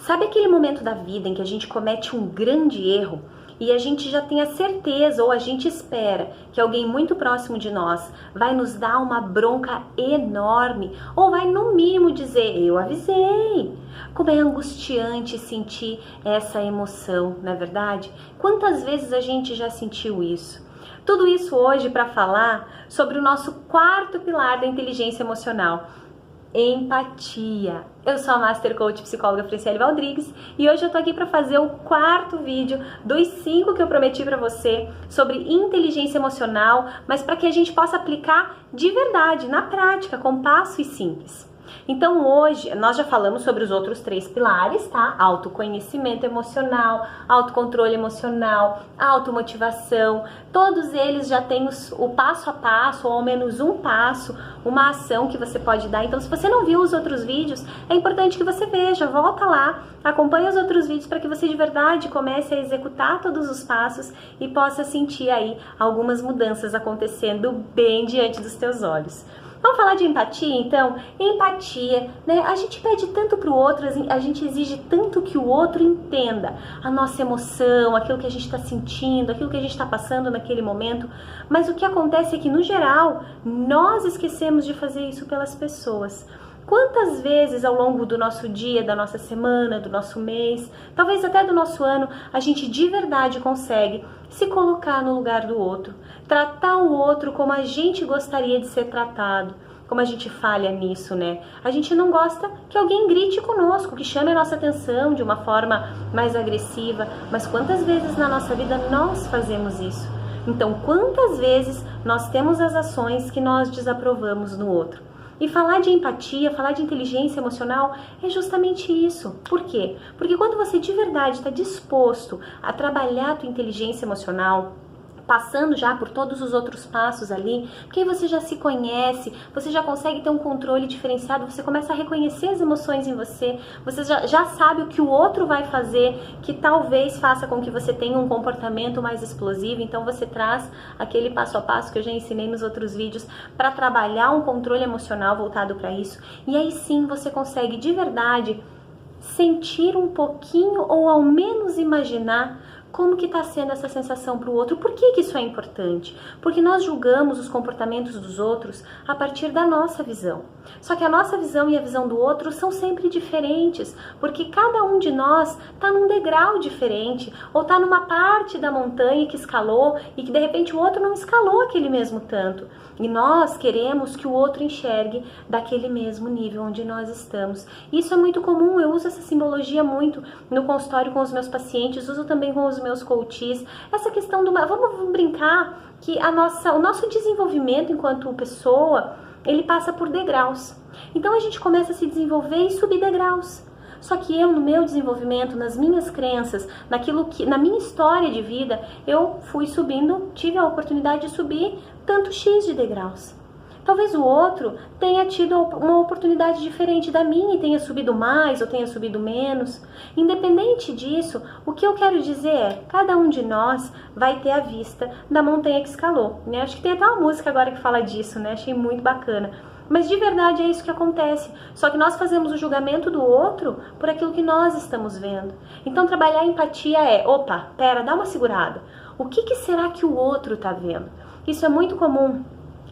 Sabe aquele momento da vida em que a gente comete um grande erro e a gente já tem a certeza ou a gente espera que alguém muito próximo de nós vai nos dar uma bronca enorme ou vai no mínimo dizer, eu avisei. Como é angustiante sentir essa emoção, não é verdade? Quantas vezes a gente já sentiu isso? Tudo isso hoje para falar sobre o nosso quarto pilar da inteligência emocional, empatia. Eu sou a Master Coach Psicóloga Franciele Valdrigues e hoje eu tô aqui para fazer o quarto vídeo dos 5 que eu prometi para você sobre inteligência emocional, mas para que a gente possa aplicar de verdade, na prática, com passos simples. Então hoje nós já falamos sobre os outros 3 pilares, tá? Autoconhecimento emocional, autocontrole emocional, automotivação. Todos eles já têm o passo a passo, ou ao menos um passo, uma ação que você pode dar. Então se você não viu os outros vídeos, é importante que você veja, volta lá, acompanhe os outros vídeos para que você de verdade comece a executar todos os passos e possa sentir aí algumas mudanças acontecendo bem diante dos teus olhos. Vamos falar de empatia, então? Empatia, né? A gente pede tanto para o outro, a gente exige tanto que o outro entenda a nossa emoção, aquilo que a gente está sentindo, aquilo que a gente está passando naquele momento. Mas o que acontece é que, no geral, nós esquecemos de fazer isso pelas pessoas. Quantas vezes ao longo do nosso dia, da nossa semana, do nosso mês, talvez até do nosso ano, a gente de verdade consegue se colocar no lugar do outro, tratar o outro como a gente gostaria de ser tratado, como a gente falha nisso, né? A gente não gosta que alguém grite conosco, que chame a nossa atenção de uma forma mais agressiva, mas quantas vezes na nossa vida nós fazemos isso? Então, quantas vezes nós temos as ações que nós desaprovamos no outro? E falar de empatia, falar de inteligência emocional é justamente isso. Por quê? Porque quando você de verdade está disposto a trabalhar a tua inteligência emocional, passando já por todos os outros passos ali, porque aí você já se conhece, você já consegue ter um controle diferenciado, você começa a reconhecer as emoções em você, você já sabe o que o outro vai fazer, que talvez faça com que você tenha um comportamento mais explosivo, então você traz aquele passo a passo que eu já ensinei nos outros vídeos para trabalhar um controle emocional voltado para isso, e aí sim você consegue de verdade sentir um pouquinho ou ao menos imaginar como que está sendo essa sensação para o outro. Por que isso é importante? Porque nós julgamos os comportamentos dos outros a partir da nossa visão. Só que a nossa visão e a visão do outro são sempre diferentes, porque cada um de nós está num degrau diferente, ou está numa parte da montanha que escalou e que de repente o outro não escalou aquele mesmo tanto. E nós queremos que o outro enxergue daquele mesmo nível onde nós estamos. Isso é muito comum, eu uso essa simbologia muito no consultório com os meus pacientes, uso também com os meus coaches, essa questão do... Vamos brincar que o nosso desenvolvimento enquanto pessoa, ele passa por degraus. Então a gente começa a se desenvolver e subir degraus. Só que eu, no meu desenvolvimento, nas minhas crenças, na minha história de vida, eu fui subindo, tive a oportunidade de subir tanto X de degraus. Talvez o outro tenha tido uma oportunidade diferente da minha e tenha subido mais ou tenha subido menos. Independente disso, o que eu quero dizer é, cada um de nós vai ter a vista da montanha que escalou, né? Acho que tem até uma música agora que fala disso, né? Achei muito bacana. Mas de verdade é isso que acontece. Só que nós fazemos o julgamento do outro por aquilo que nós estamos vendo. Então trabalhar a empatia é, opa, pera, dá uma segurada. O que será que o outro está vendo? Isso é muito comum.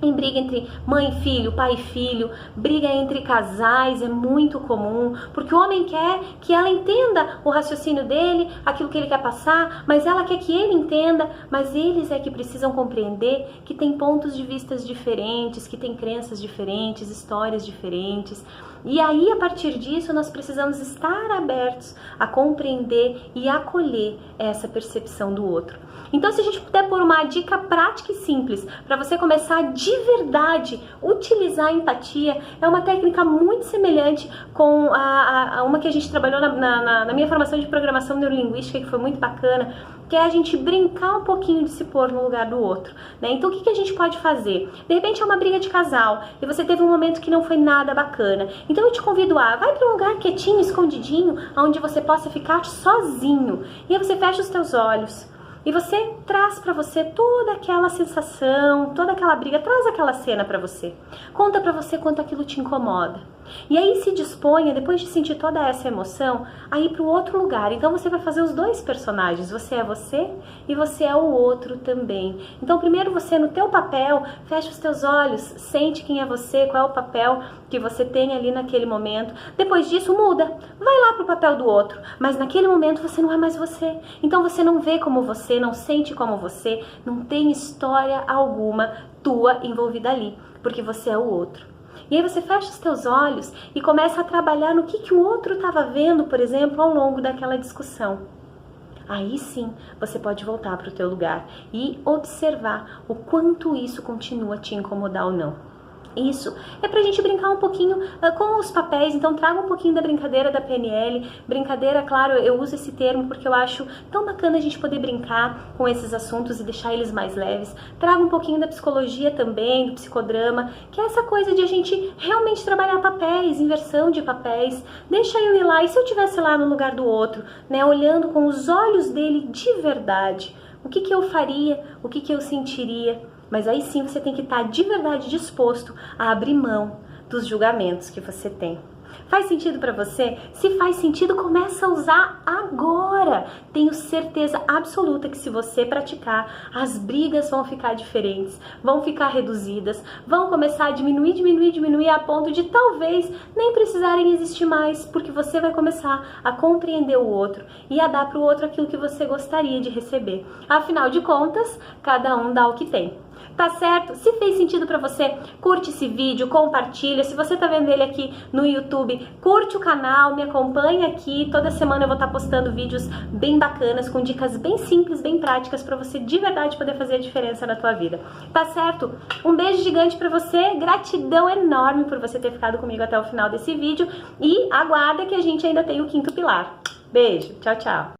Em briga entre mãe e filho, pai e filho, briga entre casais é muito comum, porque o homem quer que ela entenda o raciocínio dele, aquilo que ele quer passar, mas ela quer que ele entenda, mas eles é que precisam compreender que tem pontos de vista diferentes, que tem crenças diferentes, histórias diferentes. E aí, a partir disso, nós precisamos estar abertos a compreender e acolher essa percepção do outro. Então, se a gente puder pôr uma dica prática e simples para você começar de verdade utilizar a empatia, é uma técnica muito semelhante com uma que a gente trabalhou na minha formação de programação neurolinguística, que foi muito bacana, que é a gente brincar um pouquinho de se pôr no lugar do outro, né? Então, o que a gente pode fazer? De repente, é uma briga de casal e você teve um momento que não foi nada bacana. Então, eu te convido vai para um lugar quietinho, escondidinho, onde você possa ficar sozinho. E aí você fecha os teus olhos. E você traz para você toda aquela sensação, toda aquela briga, traz aquela cena para você. Conta para você quanto aquilo te incomoda. E aí se disponha, depois de sentir toda essa emoção, a ir para o outro lugar. Então você vai fazer os dois personagens, você e você é o outro também. Então primeiro você no teu papel, fecha os teus olhos, sente quem é você, qual é o papel que você tem ali naquele momento. Depois disso muda, vai lá pro papel do outro, mas naquele momento você não é mais você. Então você não vê como você, não sente como você, não tem história alguma tua envolvida ali, porque você é o outro. E aí você fecha os teus olhos e começa a trabalhar no que o outro estava vendo, por exemplo, ao longo daquela discussão. Aí sim, você pode voltar para o teu lugar e observar o quanto isso continua a te incomodar ou não. Isso é pra gente brincar um pouquinho com os papéis, então traga um pouquinho da brincadeira da PNL. Brincadeira, claro, eu uso esse termo porque eu acho tão bacana a gente poder brincar com esses assuntos e deixar eles mais leves. Traga um pouquinho da psicologia também, do psicodrama, que é essa coisa de a gente realmente trabalhar papéis, inversão de papéis. Deixa eu ir lá, e se eu estivesse lá no lugar do outro, né, olhando com os olhos dele de verdade, o que eu faria, o que eu sentiria? Mas aí sim você tem que estar de verdade disposto a abrir mão dos julgamentos que você tem. Faz sentido para você? Se faz sentido, começa a usar agora. Tenho certeza absoluta que se você praticar, as brigas vão ficar diferentes, vão ficar reduzidas, vão começar a diminuir a ponto de talvez nem precisarem existir mais, porque você vai começar a compreender o outro e a dar para o outro aquilo que você gostaria de receber. Afinal de contas, cada um dá o que tem. Tá certo? Se fez sentido pra você, curte esse vídeo, compartilha. Se você tá vendo ele aqui no YouTube, curte o canal, me acompanha aqui. Toda semana eu vou estar postando vídeos bem bacanas, com dicas bem simples, bem práticas pra você de verdade poder fazer a diferença na tua vida. Tá certo? Um beijo gigante pra você, gratidão enorme por você ter ficado comigo até o final desse vídeo e aguarda que a gente ainda tem o quinto pilar. Beijo, tchau, tchau.